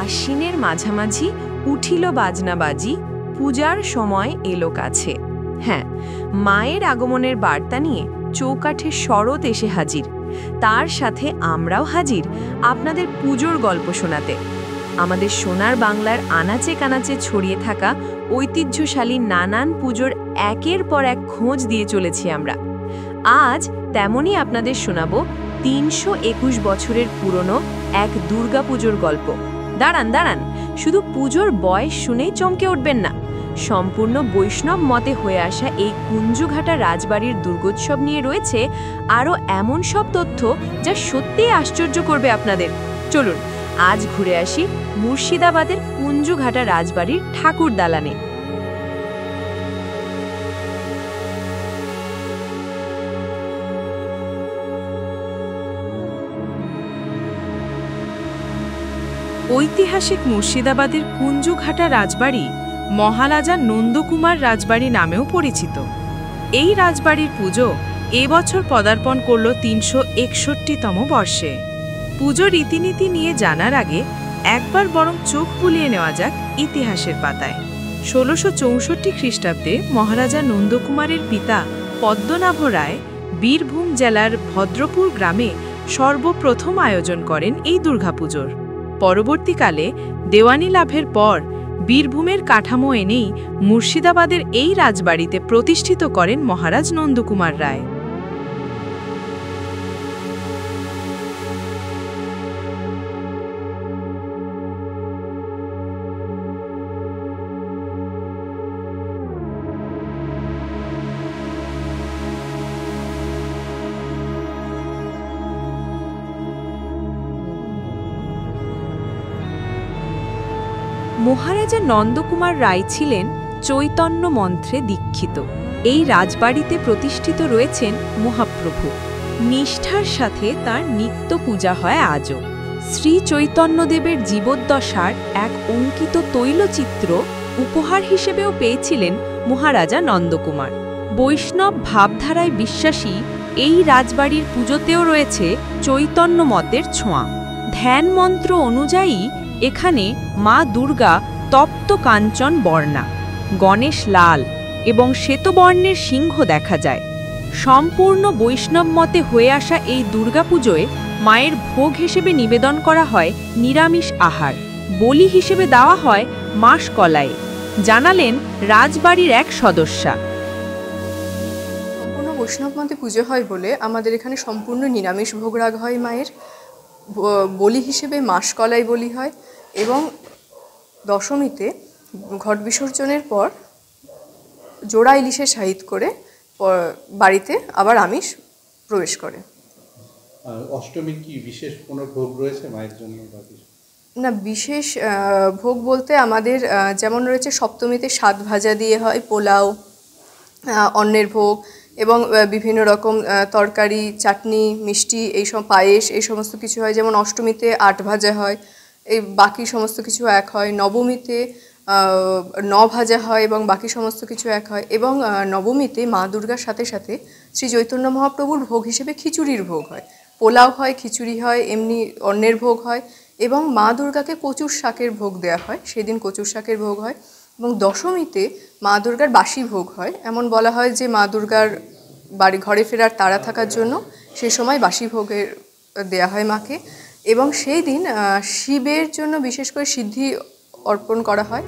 আশ্বিনের মাঝামাঝি উঠিল বাজনা বাজি, পূজার সময় এলো কাছে। হ্যাঁ, মায়ের আগমনের বার্তা নিয়ে চৌকাঠে শরৎ এসে হাজির। তার সাথে আমরাও হাজির আপনাদের পুজোর গল্প শোনাতে। আমাদের সোনার বাংলার আনাচে কানাচে ছড়িয়ে থাকা ঐতিহ্যশালী নানান পুজোর একের পর এক খোঁজ দিয়ে চলেছি আমরা। আজ তেমনই আপনাদের শোনাব ৩২১ বছরের পুরনো এক দুর্গাপুজোর গল্প। দাঁড়ান দাঁড়ান, শুধু পুজোর বয়স শুনেই চমকে উঠবেন না। সম্পূর্ণ বৈষ্ণব মতে হয়ে আসা এই কুঞ্জুঘাটা রাজবাড়ির দুর্গোৎসব নিয়ে রয়েছে আরও এমন সব তথ্য যা সত্যিই আশ্চর্য করবে আপনাদের। চলুন আজ ঘুরে আসি মুর্শিদাবাদের কুঞ্জুঘাটা রাজবাড়ির ঠাকুর দালানে। ঐতিহাসিক মুর্শিদাবাদের কুঞ্জুঘাটা রাজবাড়ি মহারাজা নন্দকুমার রাজবাড়ি নামেও পরিচিত। এই রাজবাড়ির পুজো এবছর পদার্পণ করল ৩৬১তম বর্ষে। পুজো রীতিনীতি নিয়ে জানার আগে একবার বরং চোখ বুলিয়ে নেওয়া যাক ইতিহাসের পাতায়। ১৬৬৪ খ্রিস্টাব্দে মহারাজা নন্দকুমারের পিতা পদ্মনাভ রায় বীরভূম জেলার ভদ্রপুর গ্রামে সর্বপ্রথম আয়োজন করেন এই দুর্গাপুজোর। পরবর্তীকালে দেওয়ানি লাভের পর বীরভূমের কাঠামো এনেই মুর্শিদাবাদের এই রাজবাড়িতে প্রতিষ্ঠিত করেন মহারাজ নন্দকুমার রায়। মহারাজা নন্দকুমার রায় ছিলেন চৈতন্য মন্ত্রে দীক্ষিত। এই রাজবাড়িতে প্রতিষ্ঠিত রয়েছেন মহাপ্রভু। নিষ্ঠার সাথে তার নিত্য পূজা হয় আজও। শ্রী চৈতন্যদেবের জীবদ্দশার এক অঙ্কিত তৈলচিত্র উপহার হিসেবেও পেয়েছিলেন মহারাজা নন্দকুমার। বৈষ্ণব ভাবধারায় বিশ্বাসী এই রাজবাড়ির পুজোতেও রয়েছে চৈতন্য মতের ছোঁয়া। ধ্যান মন্ত্র অনুযায়ী এখানে মা দুর্গা তপ্ত কাঞ্চন বর্ণা, গণেশ লাল এবং শ্বেতবর্ণের সিংহ দেখা যায়। সম্পূর্ণ বৈষ্ণব মতে হয়ে আসা এই দুর্গাপুজোয় মায়ের ভোগ হিসেবে নিবেদন করা হয় নিরামিষ আহার, বলি হিসেবে দেওয়া হয় মাসকলাই, জানালেন রাজবাড়ির এক সদস্যা। সম্পূর্ণ বৈষ্ণব মতে পুজো হয় বলে আমাদের এখানে সম্পূর্ণ নিরামিষ ভোগ রাগ হয়। মায়ের বলি হিসেবে মাসকলাই বলি হয় এবং দশমীতে ঘট বিসর্জনের পর জোড়া ইলিশের সাহিত্য করে বাড়িতে আবার আমিষ প্রবেশ করে। অষ্টমীর কি বিশেষ কোনো ভোগ রয়েছে মায়ের জন্য? না, বিশেষ ভোগ বলতে আমাদের যেমন রয়েছে সপ্তমীতে ৭ ভাজা দিয়ে হয়, পোলাও, অন্নের ভোগ এবং বিভিন্ন রকম তরকারি, চাটনি, মিষ্টি, এইসব পায়েস, এই সমস্ত কিছু হয়। যেমন অষ্টমীতে ৮ ভাজা হয়, এই বাকি সমস্ত কিছু এক হয়। নবমীতে ৯ ভাজা হয় এবং বাকি সমস্ত কিছু এক হয়। এবং নবমীতে মা দুর্গার সাথে সাথে শ্রী চৈতন্য মহাপ্রভুর ভোগ হিসেবে খিচুড়ির ভোগ হয়, পোলাও হয়, খিচুড়ি হয়, এমনি অন্নের ভোগ হয় এবং মা দুর্গাকে কচুর শাকের ভোগ দেওয়া হয়, সেদিন কচুর শাকের ভোগ হয়। এবং দশমীতে মা দুর্গার বাসি ভোগ হয়। এমন বলা হয় যে মা দুর্গার বাড়ি ঘরে ফেরার তাড়া থাকার জন্য সে সময় বাসি ভোগের দেয়া হয় মাকে। এবং সেই দিন শিবের জন্য বিশেষ করে সিদ্ধি অর্পণ করা হয়।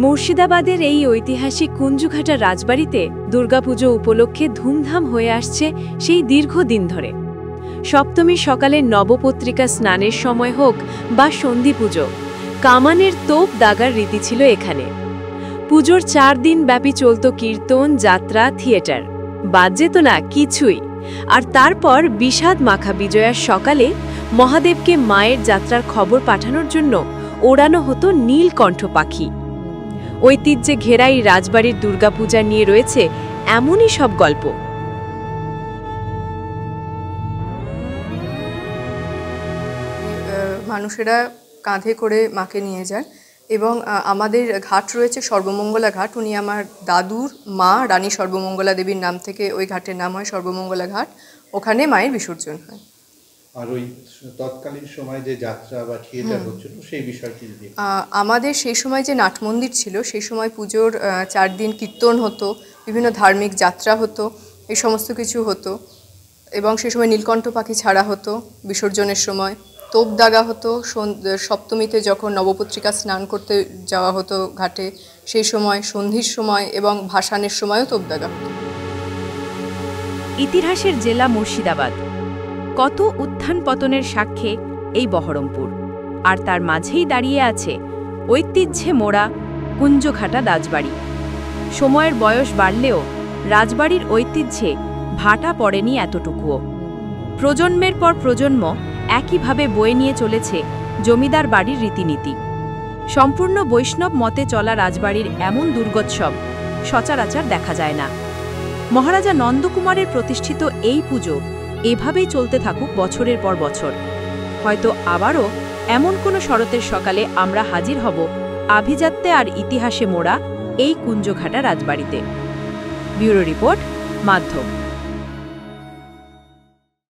মুর্শিদাবাদের এই ঐতিহাসিক কুঞ্জুঘাটা রাজবাড়িতে দুর্গাপুজো উপলক্ষে ধুমধাম হয়ে আসছে সেই দীর্ঘদিন ধরে। সপ্তমীর সকালে নবপত্রিকা স্নানের সময় হোক বা সন্ধি পুজো, কামানের তোপ দাগার রীতি ছিল এখানে। পুজোর ৪ দিন ব্যাপী চলত কীর্তন, যাত্রা, থিয়েটার, বাদ যেত না কিছুই। আর তারপর বিষাদ মাখা বিজয়ার সকালে মহাদেবকে মায়ের যাত্রার খবর পাঠানোর জন্য ওড়ানো হতো নীলকণ্ঠ পাখি। ঐতিহ্যে ঘেরা এই রাজবাড়ির দুর্গাপূজা নিয়ে রয়েছে এমনই সব গল্প। মানুষেরা কাঁধে করে মাকে নিয়ে যান এবং আমাদের ঘাট রয়েছে সর্বমঙ্গলা ঘাট। উনি আমার দাদুর মা রানী সর্বমঙ্গলা দেবীর নাম থেকে ওই ঘাটের নাম হয় সর্বমঙ্গলা ঘাট। ওখানে মায়ের বিসর্জন হয়। আর ওই তৎকালীন সময় যে যাত্রা বা থিয়েটার হচ্ছিল সেই বিষয়টি যদি আমাদের সেই সময় যে নাট মন্দির ছিল সেই সময় পুজোর 4 দিন কীর্তন হতো, বিভিন্ন ধার্মিক যাত্রা হতো, এই সমস্ত কিছু হতো। এবং সেই সময় নীলকণ্ঠ পাখি ছাড়া হতো বিসর্জনের সময়, তোপ দাগা হতো সপ্তমীতে যখন নবপত্রিকা স্নান করতে যাওয়া হতো ঘাটে, সেই সময় সন্ধির সময় এবং ভাসানের সময়ও তোপ দাগা হতো। ইতিহাসের জেলা মুর্শিদাবাদ, কত উত্থান পতনের সাক্ষ্যে এই বহরমপুর, আর তার মাঝেই দাঁড়িয়ে আছে ঐতিহ্যে মোড়া কুঞ্জঘাটা রাজবাড়ি। সময়ের বয়স বাড়লেও রাজবাড়ির ঐতিহ্যে ভাটা পড়েনি এতটুকুও। প্রজন্মের পর প্রজন্ম একইভাবে বয়ে নিয়ে চলেছে জমিদার বাড়ির রীতিনীতি। সম্পূর্ণ বৈষ্ণব মতে চলা রাজবাড়ির এমন দুর্গোৎসব সচরাচর দেখা যায় না। মহারাজা নন্দকুমারের প্রতিষ্ঠিত এই পুজো এভাবেই চলতে থাকুক বছরের পর বছর। হয়তো আবারও এমন কোনো শরতের সকালে আমরা হাজির হব আভিজাত্যে আর ইতিহাসে মোড়া এই কুঞ্জঘাটা রাজবাড়িতে। ব্যুরো রিপোর্ট, মাধ্যম।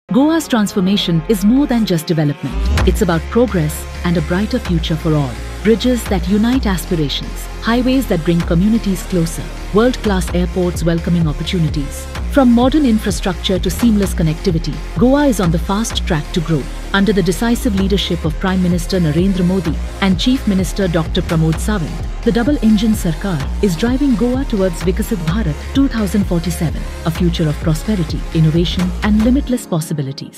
Goa's transformation is more than just development. It's about progress and a brighter future for all. Bridges that unite aspirations, highways that bring communities closer, world-class airports welcoming opportunities. From modern infrastructure to seamless connectivity, Goa is on the fast track to grow. Under the decisive leadership of Prime Minister Narendra Modi and Chief Minister Dr. Pramod Sawant, the double-engine Sarkar is driving Goa towards Vikasit Bharat 2047, a future of prosperity, innovation and limitless possibilities.